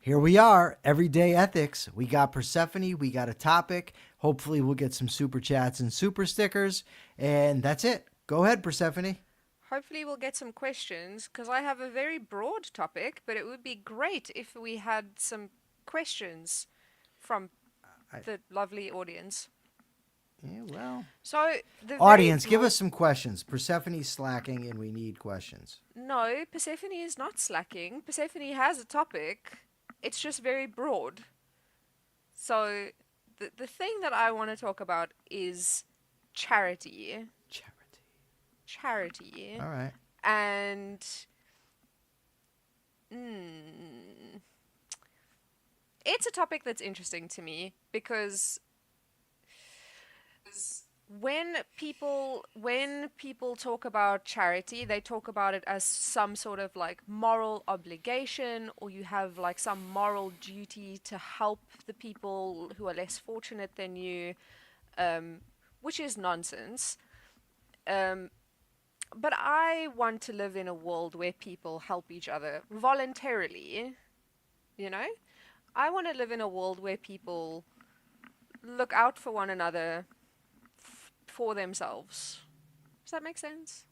Here we are, everyday ethics. We got Persephone, we got a topic. Hopefully, we'll get some super chats and super stickers. And that's it. Go ahead, Persephone. Hopefully, we'll get some questions because I have a very broad topic, but it would be great if we had some questions from I, the lovely audience. yeah, well, So, the very audience, give broad. us some questions. Persephone's slacking, and we need questions. No, Persephone is not slacking. Persephone has a topic, it's just very broad. So, the thing that I want to talk about is charity. Charity. Charity. All right. And. Mm, it's a topic that's interesting to me because when people talk about charity, they talk about it as some sort of like moral obligation, or you have like some moral duty to help the people who are less fortunate than you, um, which is nonsense. Um, but I want to live in a world where people help each other voluntarily, you know? I want to live in a world where people look out for one another for themselves. Does that make sense?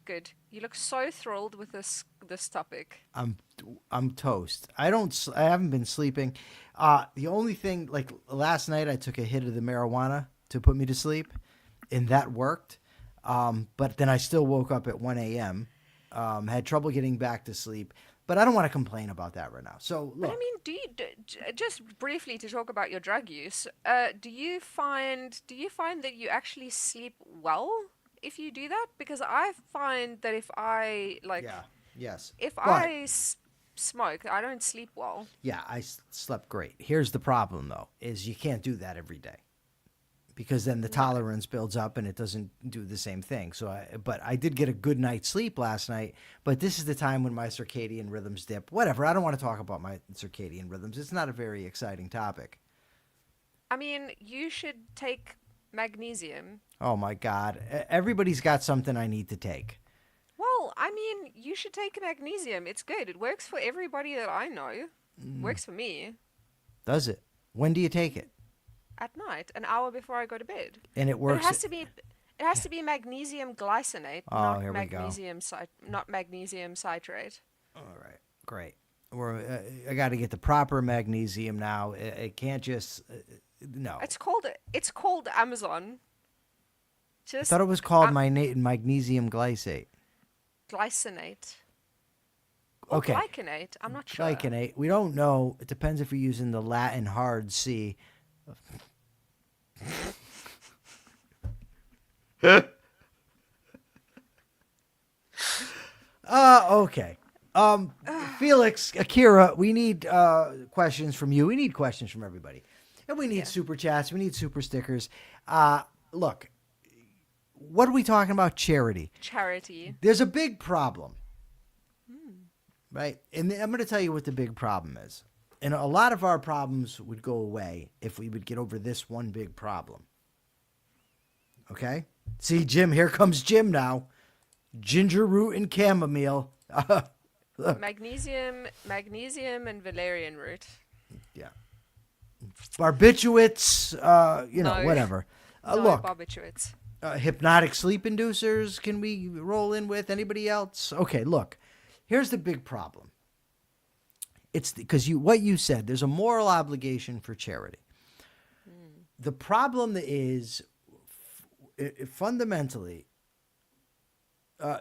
Good. You look so thrilled with this topic. I'm I'm toast. I haven't been sleeping. The only thing, like last night, I took a hit of the marijuana to put me to sleep, and that worked. But then I still woke up at 1 a.m. Had trouble getting back to sleep. But I don't want to complain about that right now. So But I look, mean, just briefly to talk about your drug use? Do you find that you actually sleep well if you do that? Because I find that if I like yeah, yes, if but I smoke, I don't sleep well. yeah, slept great. Here's the problem though: is you can't do that every day, because then the No. tolerance builds up and it doesn't do the same thing. But I did get a good night's sleep last night. But this is the time when my circadian rhythms dip. Whatever. I don't want to talk about my circadian rhythms. It's not a very exciting topic. I mean, you should take magnesium. Oh my God. Everybody's got something I need to take. Well, I mean, you should take magnesium. It's good. It works for everybody that I know. Works for me Does it? When do you take it? at night, an hour before I go to bed. And it But it works. has to be it has to be magnesium glycinate, Oh, here we go. not magnesium citrate. All right. Great. I got to get the proper magnesium now. It can't just. No. It's called Amazon. I Just thought it was called um, magnesium glycate. glycinate or Okay. glycinate. I'm not sure. Glycinate. We don't know. It depends if you're using the Latin hard C. Okay. Felix, Akira, we need questions from you. We need questions from everybody. And we need Yeah, super chats. We need super stickers. Look, what are we talking about? Charity. charity. There's a big problem, Hmm. right? And I'm going to tell you what the big problem is. And a lot of our problems would go away if we would get over this one big problem. Okay? See, Jim, here comes Jim now. Ginger root and chamomile. Look, Magnesium, and valerian root. yeah. Barbiturates, No, whatever. no Look, barbiturates. hypnotic sleep inducers, can we roll in with anybody else? Okay, look, here's the big problem. It's because what you said, there's a moral obligation for charity. Hmm. The problem is fundamentally,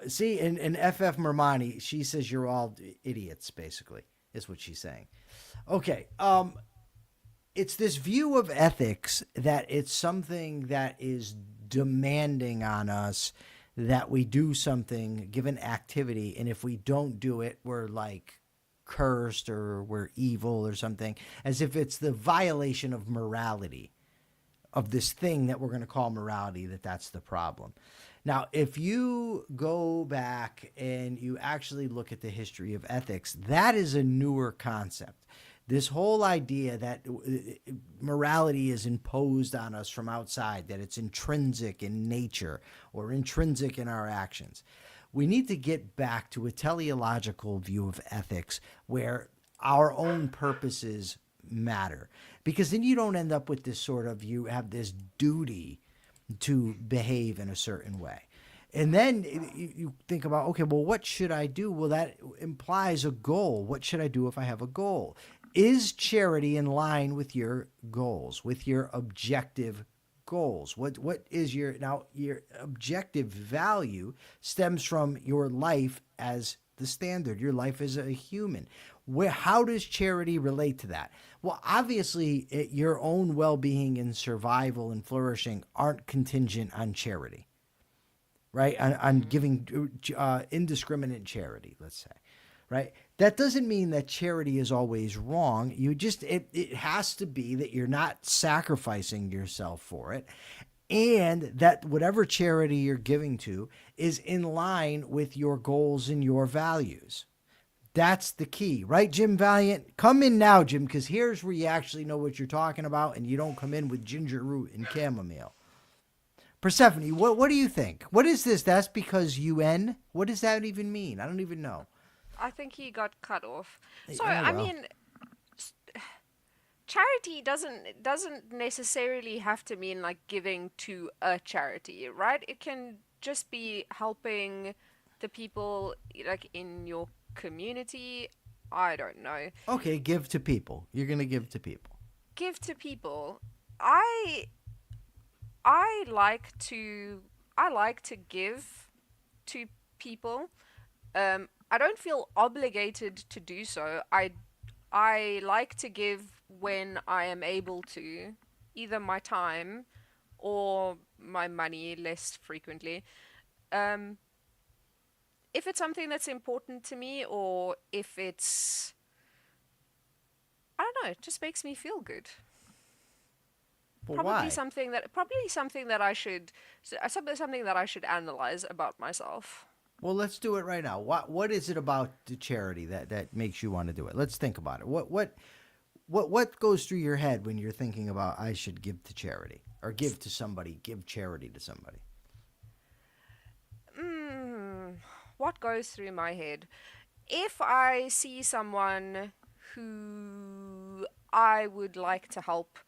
see, and FF Mermani, she says you're all idiots, basically, is what she's saying. Okay, it's this view of ethics that it's something that is demanding on us that we do something, given activity, and if we don't do it, we're like cursed or we're evil or something, as if it's the violation of morality, of this thing that we're going to call morality, that's the problem. Now, if you go back and you actually look at the history of ethics, that is a newer concept. This whole idea that morality is imposed on us from outside, that it's intrinsic in nature or intrinsic in our actions. We need to get back to a teleological view of ethics where our own purposes matter. Because then you don't end up with this sort of, you have this duty to behave in a certain way. And then you think about, okay, well, what should I do? Well, that implies a goal. What should I do if I have a goal? Is charity in line with your goals, with your objective goals? What is your objective value stems from your life as the standard, your life as a human. How does charity relate to that? Well, obviously, your own well-being and survival and flourishing aren't contingent on charity, right? On giving indiscriminate charity, let's say, right? That doesn't mean that charity is always wrong. It has to be that you're not sacrificing yourself for it, and that whatever charity you're giving to is in line with your goals and your values. That's the key, right, Jim Valiant? Come in now, Jim, because here's where you actually know what you're talking about, and you don't come in with ginger root and chamomile. Persephone, what do you think? What is this? That's because UN? What does that even mean? I don't even know. I think he got cut off. So, Oh, I well. mean, charity doesn't necessarily have to mean like giving to a charity, right? It can just be helping the people like in your community. I don't know. Okay, give to people. You're going to give to people. Give to people. I I like to give to people. I don't feel obligated to do so. I like to give when I am able to, either my time or my money less frequently. Um, if it's something that's important to me, or if it's, I don't know, it just makes me feel good. But why? Probably something that I should something that I should analyze about myself. Well, let's do it right now. What is it about the charity that makes you want to do it? Let's think about it. What goes through your head when you're thinking about I should give to charity or give to somebody, give charity to somebody? Mm, what goes through my head? If I see someone who I would like to help,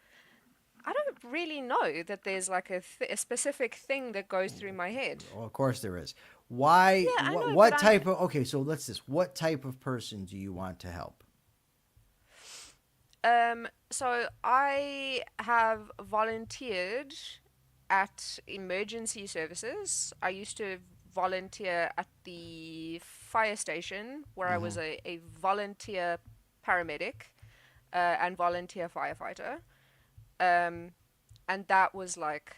I don't really know that there's like a specific thing that goes through my head. Oh, of course there is. Why? Yeah, I know, What but type of? Okay, so let's this. What type of person do you want to help? so I have volunteered at emergency services. I used to volunteer at the fire station where I was a volunteer paramedic and volunteer firefighter. Um, and that was like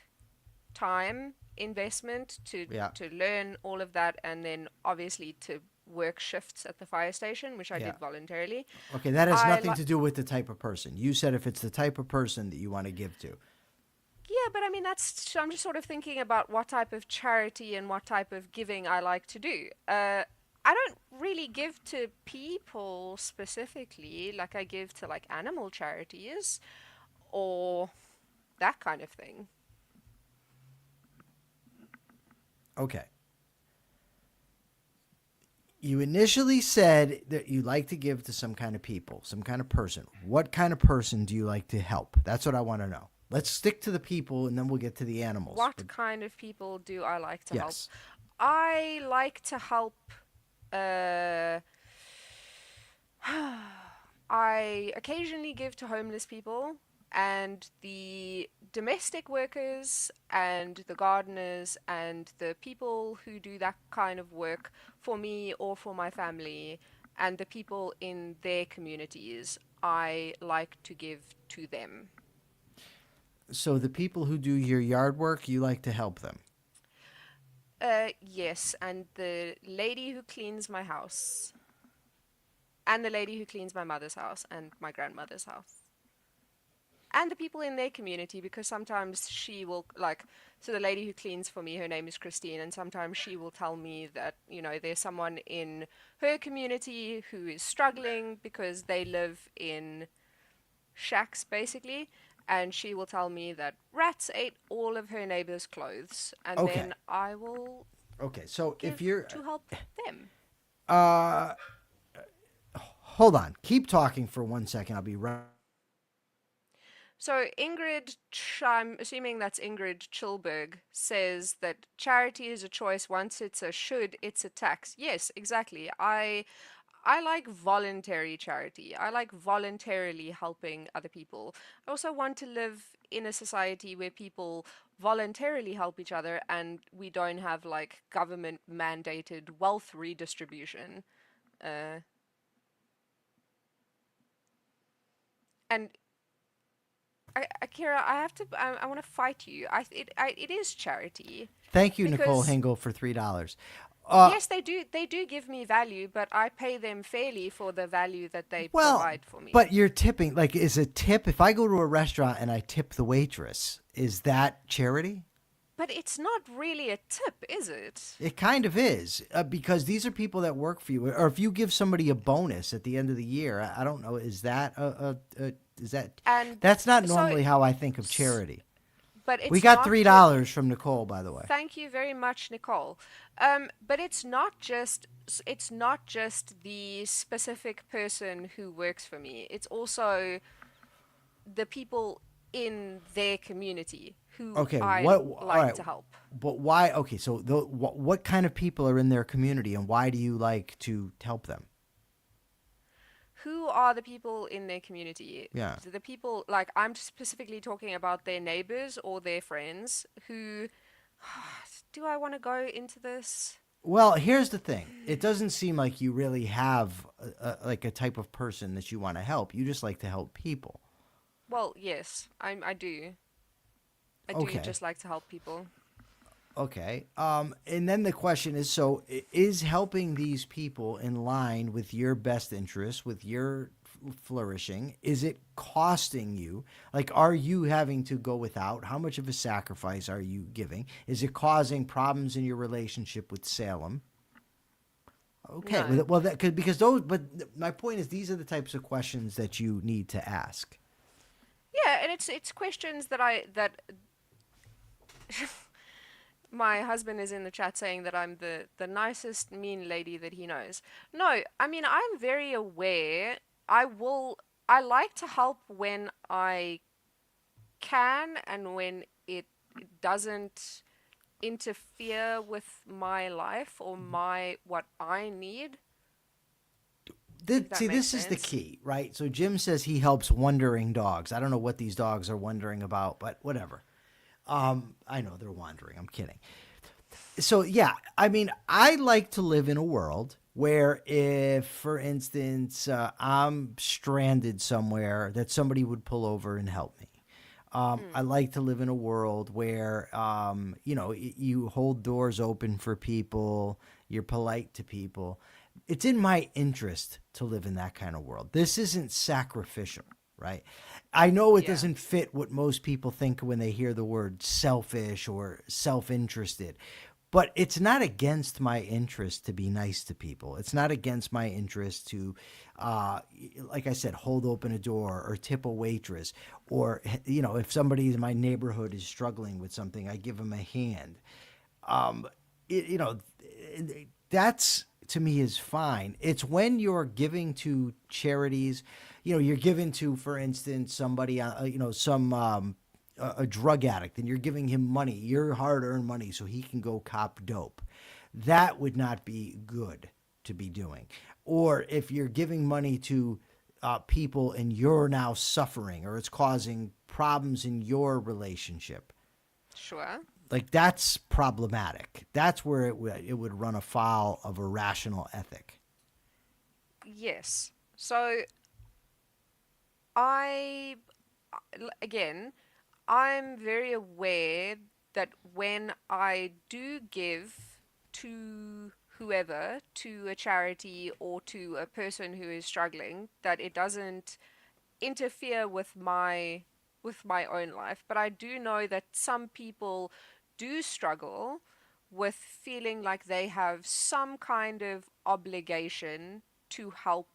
time investment Yeah, to learn all of that, and then obviously to work shifts at the fire station, which I yeah. did voluntarily. Okay, that has I nothing like to do with the type of person. You said if it's the type of person that you want to give to. Yeah, but I mean that's I'm just sort of thinking about what type of charity and what type of giving I like to do. I don't really give to people specifically, like I give to like animal charities or that kind of thing. Okay. You initially said that you like to give to some kind of people, some kind of person. What kind of person do you like to help? That's what I want to know. Let's stick to the people and then we'll get to the animals. What kind of people do I like to help? Yes. I like to help. Uh, I occasionally give to homeless people and the domestic workers and the gardeners and the people who do that kind of work for me or for my family and the people in their communities. I like to give to them. So the people who do your yard work, you like to help them. Yes, and the lady who cleans my house, and the lady who cleans my mother's house and my grandmother's house, and the people in their community, because sometimes she will, like, so the lady who cleans for me, her name is Christine, and sometimes she will tell me that, there's someone in her community who is struggling because they live in shacks, basically. And she will tell me that rats ate all of her neighbor's clothes, and Okay. then I will Okay, so if give you're, to help them. uh, hold on, keep talking for 1 second. I'll be right. So I'm assuming that's Ingrid Chilberg, says that charity is a choice. Once it's a should, it's a tax. Yes, exactly. I like voluntary charity. I like voluntarily helping other people. I also want to live in a society where people voluntarily help each other and we don't have like government mandated wealth redistribution. Uh, and Akira, I have to. I want to fight you. It is charity, Thank you, Nicole because Hingle, for $3. yes, they do. They do give me value, but I pay them fairly for the value that they Well, provide for me. but you're tipping. Like, is a tip? If I go to a restaurant and I tip the waitress, is that charity? But it's not really a tip, is it? It kind of is, because these are people that work for you. Or if you give somebody a bonus at the end of the year, I don't know. Is that is that? And That's not so, normally how I think of s- charity. but We it's got not $3 from Nicole, by the way. Thank you very much, Nicole. But it's not just the specific person who works for me. It's also the people in their community who Okay, I what? All like right, to help. but why? Okay, so what kind of people are in their community, and why do you like to help them? Who are the people in their community? Yeah. The people, like, I'm specifically talking about their neighbors or their friends who. Do I want to go into this? Well, here's the thing. It doesn't seem like you really have like a type of person that you want to help. You just like to help people. Well, yes, I do. I do Okay. just like to help people. Okay. And then the question is, so is helping these people in line with your best interests, with your flourishing? Is it costing you? Like, are you having to go without? How much of a sacrifice are you giving? Is it causing problems in your relationship with Salem? Okay. No. Well, that could, because those, but my point is, these are the types of questions that you need to ask. Yeah, and it's questions that my husband is in the chat saying that I'm the nicest mean lady that he knows. No, I mean I'm very aware. I like to help when I can and when it doesn't interfere with my life or my what I need, if that See, makes this is the sense. key, right? So Jim says he helps wandering dogs. I don't know what these dogs are wondering about, but whatever. I know they're wandering. I'm kidding. So yeah, I mean, I like to live in a world where, if, for instance, I'm stranded somewhere, that somebody would pull over and help me. I Mm, like to live in a world where, you hold doors open for people, you're polite to people. It's in my interest to live in that kind of world. This isn't sacrificial, right? I know it yeah. doesn't fit what most people think when they hear the word selfish or self interested, but it's not against my interest to be nice to people. It's not against my interest to, uh, like I said, hold open a door or tip a waitress, or if somebody in my neighborhood is struggling with something, I give them a hand. Um, it, you know, that's, to me, is fine. It's when you're giving to charities, you're giving to, for instance, somebody, some a drug addict, and you're giving him money, your hard-earned money, so he can go cop dope. That would not be good to be doing. Or if you're giving money to people and you're now suffering, or it's causing problems in your relationship, Sure. like, that's problematic. That's where it would run afoul of a rational ethic. Yes. So I again, I'm very aware that when I do give to whoever, to a charity or to a person who is struggling, that it doesn't interfere with my own life. But I do know that some people do struggle with feeling like they have some kind of obligation to help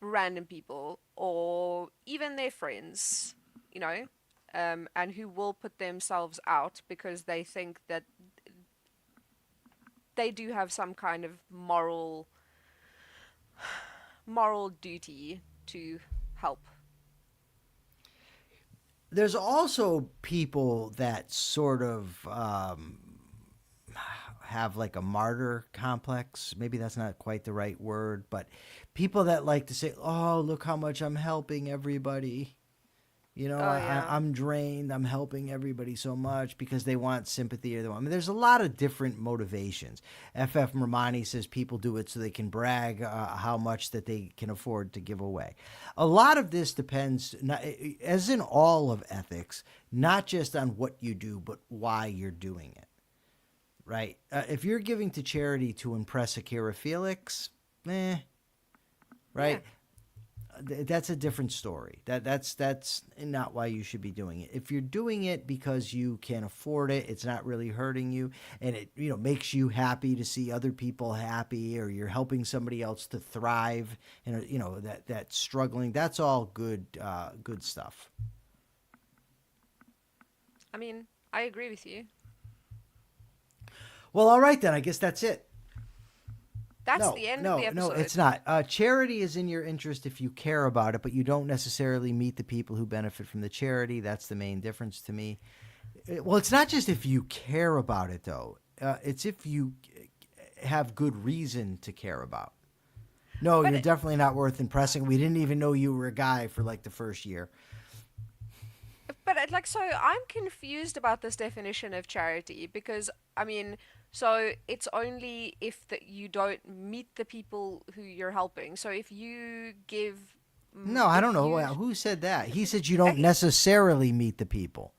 random people or even their friends, you know. and who will put themselves out because they think that they do have some kind of moral duty to help. There's also people that sort of have like a martyr complex. Maybe that's not quite the right word, but people that like to say, "Oh, look how much I'm helping everybody." You know, Oh yeah. I'm drained. I'm helping everybody so much because they want sympathy or they want. I mean, there's a lot of different motivations. F.F. Romani says people do it so they can brag how much that they can afford to give away. A lot of this depends, as in all of ethics, not just on what you do, but why you're doing it. Right? If you're giving to charity to impress Akira Felix, right? Yeah. That's a different story. That's not why you should be doing it. If you're doing it because you can afford it, it's not really hurting you, and it makes you happy to see other people happy, or you're helping somebody else to thrive, and that's struggling. That's all good stuff. I mean, I agree with you. Well, all right then. I guess that's it. That's No, the end of the no, no, episode. it's not. Charity is in your interest if you care about it, but you don't necessarily meet the people who benefit from the charity. That's the main difference to me. Well, it's not just if you care about it, though. It's if you have good reason to care about. No, But you're definitely not worth impressing. We didn't even know you were a guy for like the first year. But like, so I'm confused about this definition of charity because I mean, so it's only if that you don't meet the people who you're helping. So if you give, No, I don't if know. you, Well, who said that? He said you don't okay, necessarily meet the people.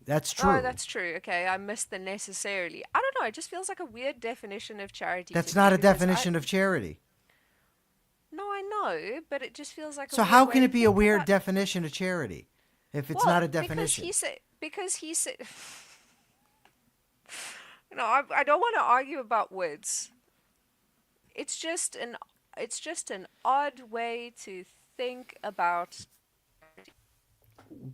That's oh, true. that's true. Okay, I missed the necessarily. I don't know. It just feels like a weird definition of charity to That's me not a because I, definition of charity. no, I know, but it just feels like a So weird how way can to it be a think weird about. definition of charity if it's not Well, a definition? because he said, I don't want to argue about words. It's just an it's just an odd way to think about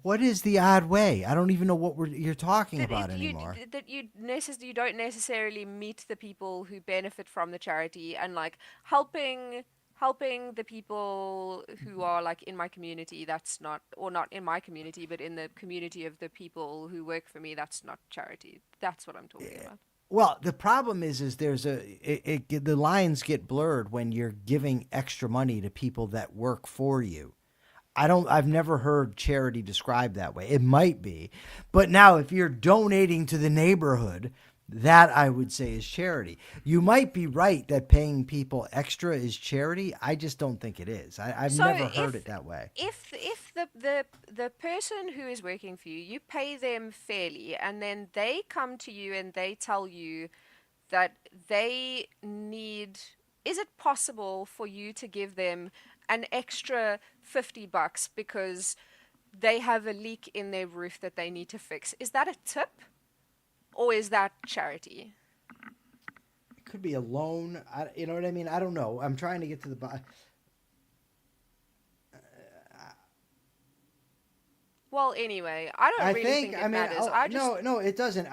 What is the odd way? I don't even know what you're talking that about anymore. you don't necessarily meet the people who benefit from the charity and like helping the people who are like in my community. That's not, or not in my community, but in the community of the people who work for me. That's not charity. That's what I'm talking about. Well, the problem is there's the lines get blurred when you're giving extra money to people that work for you. I've never heard charity described that way. It might be. But now if you're donating to the neighborhood, that I would say is charity. You might be right that paying people extra is charity. I just don't think it is. I've So never heard it that way. if the person who is working for you, you pay them fairly, and then they come to you and they tell you that they need, is it possible for you to give them an extra $50 because they have a leak in their roof that they need to fix? Is that a tip or is that charity? It could be a loan. You know what I mean? I don't know. I'm trying to get to the bottom. Well, anyway, I don't I really think. think I it mean, matters. I just no, it doesn't.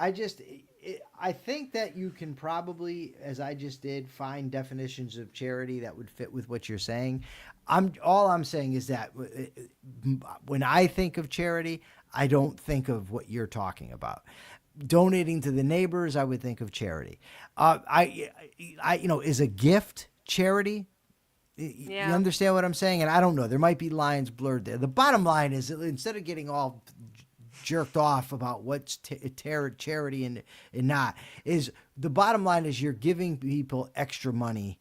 I think that you can probably, as I just did, find definitions of charity that would fit with what you're saying. All I'm saying is that when I think of charity, I don't think of what you're talking about. Donating to the neighbors, I would think of charity. Is a gift charity? You yeah. understand what I'm saying? And I don't know. There might be lines blurred there. The bottom line is that instead of getting all jerked off about what's charity and not, is the bottom line is you're giving people extra money.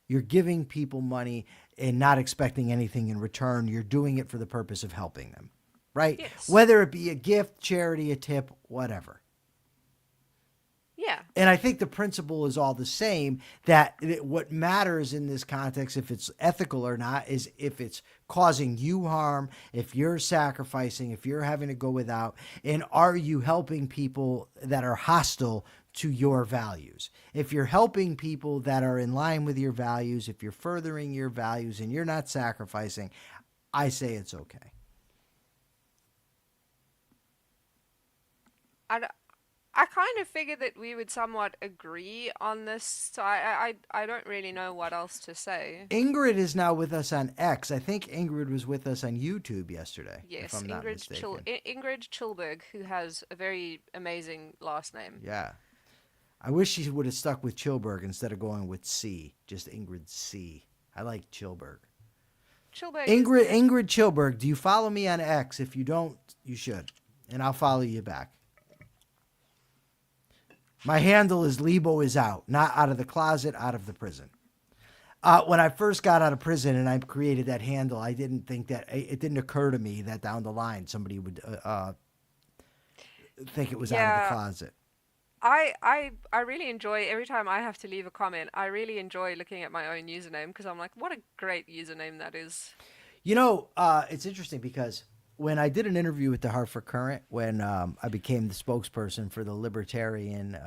You're giving people money and not expecting anything in return. You're doing it for the purpose of helping them, right? Yes. Whether it be a gift, charity, a tip, whatever. Yeah. And I think the principle is all the same, that what matters in this context, if it's ethical or not, is if it's causing you harm, if you're sacrificing, if you're having to go without, and are you helping people that are hostile to your values? If you're helping people that are in line with your values, if you're furthering your values and you're not sacrificing, I say it's okay. I, I kind of figured that we would somewhat agree on this, so I don't really know what else to say. Ingrid is now with us on X. I think Ingrid was with us on YouTube yesterday, if Yes, I'm not mistaken. Ingrid Chilberg, who has a very amazing last name. Yeah. I wish she would have stuck with Chilberg instead of going with C. Just Ingrid C. I like Chilberg. Chilberg Ingrid Chilberg, do you follow me on X? If you don't, you should. And I'll follow you back. My handle is Liebo is out. Not out of the closet, out of the prison. When I first got out of prison and I created that handle, I didn't think that, it didn't occur to me that down the line somebody would think it was out of the closet. I really enjoy every time I have to leave a comment. I really enjoy looking at my own username because I'm like, what a great username that is. You know, it's interesting because when I did an interview with the Hartford Courant, when I became the spokesperson for the Libertarian.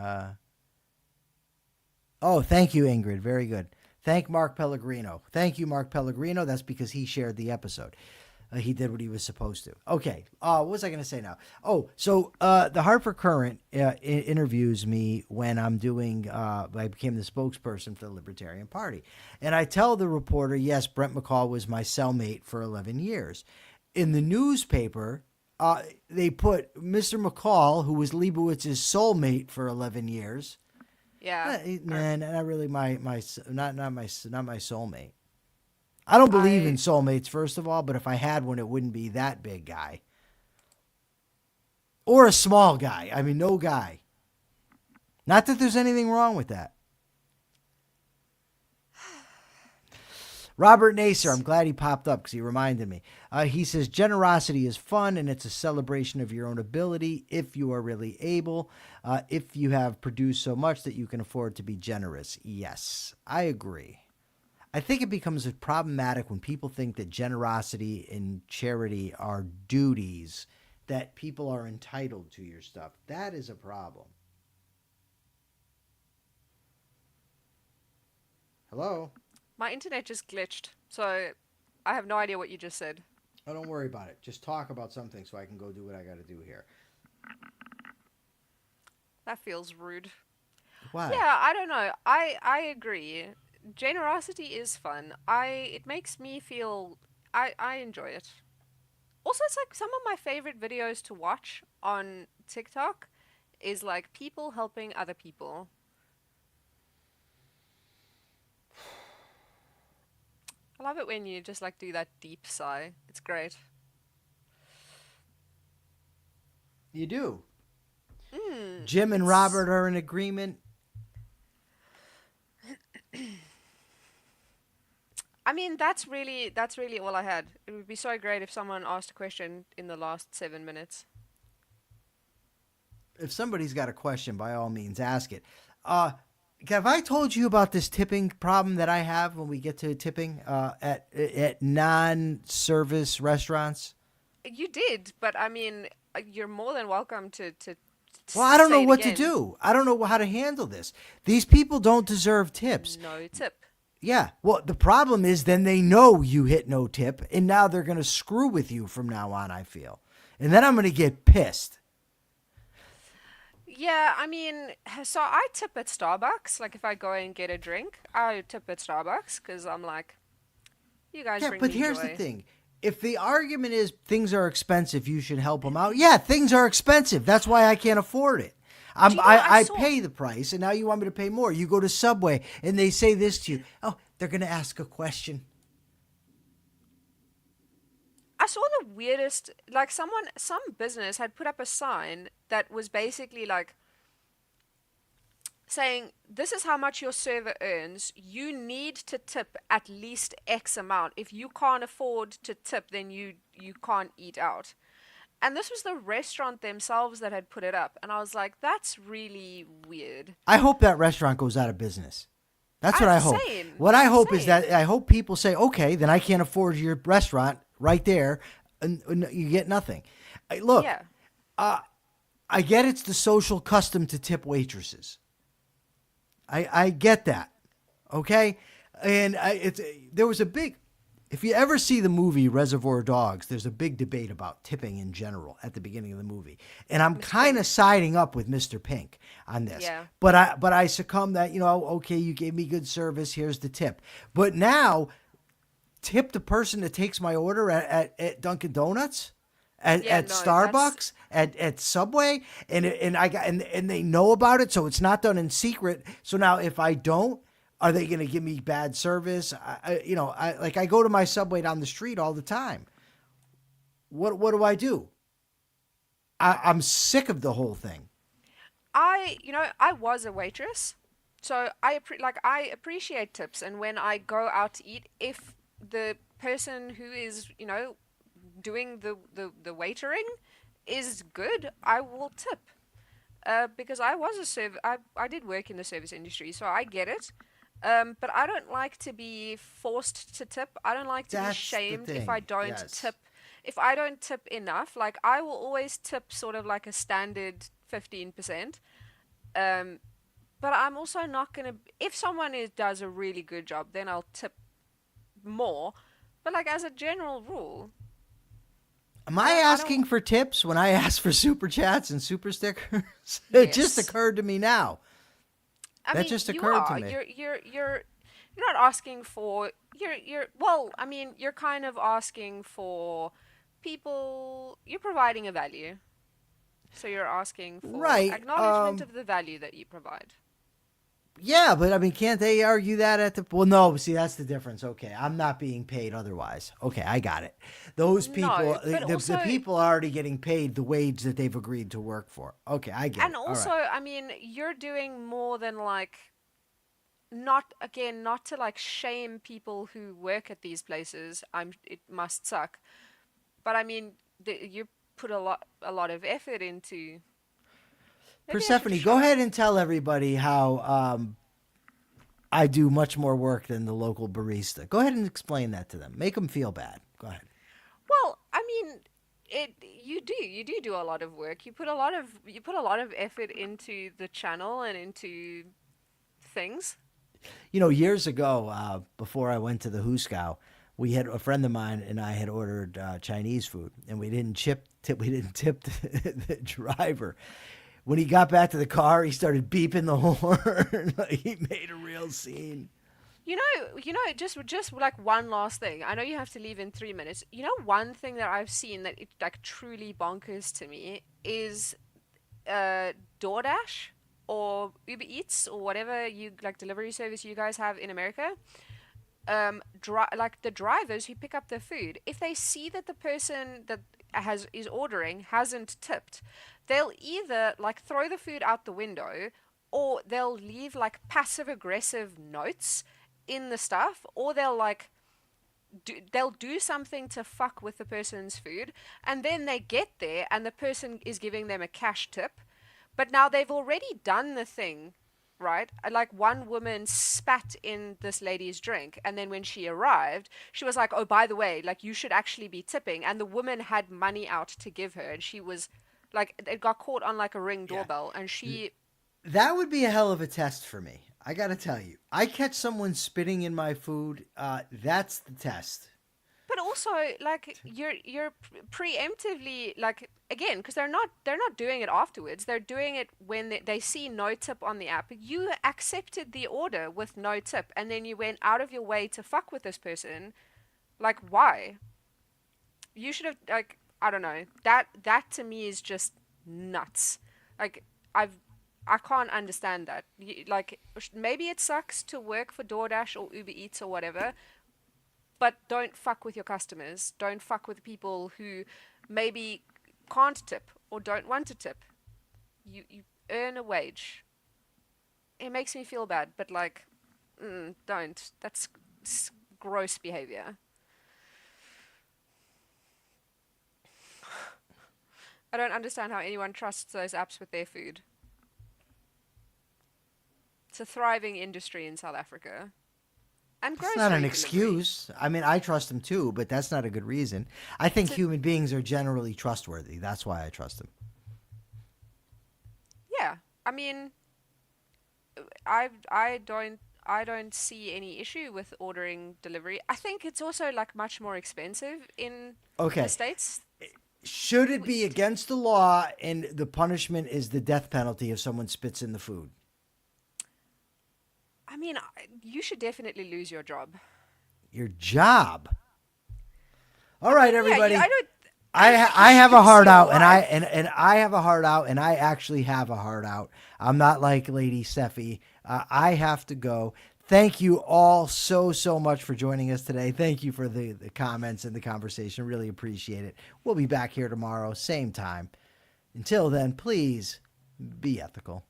Oh, thank you, Ingrid. Very good. Thank Mark Pellegrino. Thank you, Mark Pellegrino. That's because he shared the episode. He did what he was supposed to. Okay. What was I going to say now? Oh, so the Hartford Courant interviews me when I'm doing, I became the spokesperson for the Libertarian Party. And I tell the reporter, yes, Brent McCall was my cellmate for 11 years. In the newspaper, they put Mr. McCall, who was Leibowitz's soulmate for 11 years. Yeah. Not really not my soulmate. I don't believe in soulmates, first of all, but if I had one, it wouldn't be that big guy. Or a small guy. I mean, no guy. Not that there's anything wrong with that. Robert Naser, I'm glad he popped up because he reminded me. He says, generosity is fun and it's a celebration of your own ability if you are really able, if you have produced so much that you can afford to be generous. Yes, I agree. I think it becomes problematic when people think that generosity and charity are duties, that people are entitled to your stuff. That is a problem. Hello? My internet just glitched, so I have no idea what you just said. Oh, don't worry about it. Just talk about something so I can go do what I got to do here. That feels rude. Why? Yeah, I don't know. I agree. Generosity is fun. It makes me feel I enjoy it. Also, it's like some of my favorite videos to watch on TikTok is like people helping other people. I love it when you just like do that deep sigh. It's great. You do. Jim and Robert are in agreement. I mean, that's really all I had. It would be so great if someone asked a question in the last 7 minutes. If somebody's got a question, by all means, ask it. Have I told you about this tipping problem that I have when we get to tipping at non-service restaurants? You did, but I mean, you're more than welcome to well, I don't know say it what again. to do. I don't know how to handle this. These people don't deserve tips. No tip. Yeah. Well, the problem is then they know you hit no tip, and now they're going to screw with you from now on, I feel. And then I'm going to get pissed. Yeah, I mean, so I tip at Starbucks. Like if I go and get a drink, I tip at Starbucks because I'm like, you guys bring but me here's joy. the thing. If the argument is things are expensive, you should help them out. Yeah, things are expensive. That's why I can't afford it. I pay the price, and now you want me to pay more. You go to Subway, and they say this to you. Oh, they're going to ask a question. I saw the weirdest, like some business had put up a sign that was basically like saying, this is how much your server earns. You need to tip at least X amount. If you can't afford to tip, then you can't eat out. And this was the restaurant themselves that had put it up. And I was like, that's really weird. I hope that restaurant goes out of business. That's what I hope. Same. What I hope is that I hope people say, okay, then I can't afford your restaurant right there. And you get nothing. Look, Yeah. I get it's the social custom to tip waitresses. I get that. Okay. And there was a big, If you ever see the movie Reservoir Dogs, there's a big debate about tipping in general at the beginning of the movie. And I'm Mr. kind of Pink. siding up with Mr. Pink on this. Yeah. But I succumb that, okay, you gave me good service, here's the tip. But now tip the person that takes my order at Dunkin' Donuts, Yeah, at no, that's Starbucks, at Subway, and they know about it, so it's not done in secret. So now if I don't, are they going to give me bad service? I go to my Subway down the street all the time. What do I do? I'm sick of the whole thing. I was a waitress, so I appreciate tips, and when I go out to eat, if the person who is, doing the waitering is good, I will tip. Because I was a I did work in the service industry, so I get it. But I don't like to be forced to tip. I don't like to be That's the shamed if I thing. don't Yes. tip. If I don't tip enough, like I will always tip sort of like a standard 15%. Um, but I'm also not gonna. If someone does a really good job, then I'll tip more. But like as a general rule, Am I I don't. I don't. asking for tips when I ask for super chats and super stickers? It just Yes. occurred to me now. I That mean, just you occurred to are. me. You're not asking for. You're. Well, I mean, you're kind of asking for people. You're providing a value, so you're asking for Right. acknowledgement of the value that you provide. Yeah, but I mean, can't they argue that at the? Well, no. See, that's the difference. Okay, I'm not being paid otherwise. Okay, I got it. Those No, people, but the also, people are already getting paid the wage that they've agreed to work for. Okay, I get and it. All also, right. I mean, you're doing more than like not again, not to like shame people who work at these places. It must suck, but I mean, you put a lot of effort into. Maybe I should Persephone, shut go up. ahead and tell everybody how I do much more work than the local barista. Go ahead and explain that to them. Make them feel bad. Go ahead. Well, I mean, you do a lot of work. You put a lot of effort into the channel and into things. Years ago, before I went to the Huskow, we had a friend of mine and I had ordered Chinese food, and we didn't tip the driver. When he got back to the car, he started beeping the horn. Like, he made a real scene. Just like one last thing. I know you have to leave in 3 minutes. One thing that I've seen that it like truly bonkers to me is DoorDash or Uber Eats or whatever you like delivery service you guys have in America. Like the drivers who pick up the food, if they see that the person that has is ordering hasn't tipped, they'll either like throw the food out the window or they'll leave like passive aggressive notes in the stuff, or they'll do something to fuck with the person's food, and then they get there and the person is giving them a cash tip, but now they've already done the thing, right? Like one woman spat in this lady's drink, and then when she arrived, she was like, "Oh, by the way, like you should actually be tipping." And the woman had money out to give her, and she was like, it got caught on like a Ring Yeah. doorbell, and she. That would be a hell of a test for me. I got to tell you. I catch someone spitting in my food. That's the test. But also, like you're preemptively like again because they're not doing it afterwards. They're doing it when they see no tip on the app. You accepted the order with no tip, and then you went out of your way to fuck with this person. Like why? You should have like I don't know. That to me is just nuts. Like I've I can't understand that. Like maybe it sucks to work for DoorDash or Uber Eats or whatever, but don't fuck with your customers. Don't fuck with people who maybe can't tip or don't want to tip. You earn a wage. It makes me feel bad, but like, don't. That's gross behavior. I don't understand how anyone trusts those apps with their food. It's a thriving industry in South Africa. And It's not an grocery delivery. excuse. I mean, I trust them too, but that's not a good reason. I think To human beings are generally trustworthy. That's why I trust them. yeah, I mean, I don't I don't see any issue with ordering delivery. I think it's also like much more expensive in the Okay. States. Should it be against the law and the punishment is the death penalty if someone spits in the food? I mean, you should definitely lose your job. Your job. All right, everybody. Yeah, I don't. I have a Choose heart your out, and life. I have a heart out, and I actually have a heart out. I'm not like Lady Seffi. I have to go. Thank you all so much for joining us today. Thank you for the comments and the conversation. Really appreciate it. We'll be back here tomorrow, same time. Until then, please be ethical.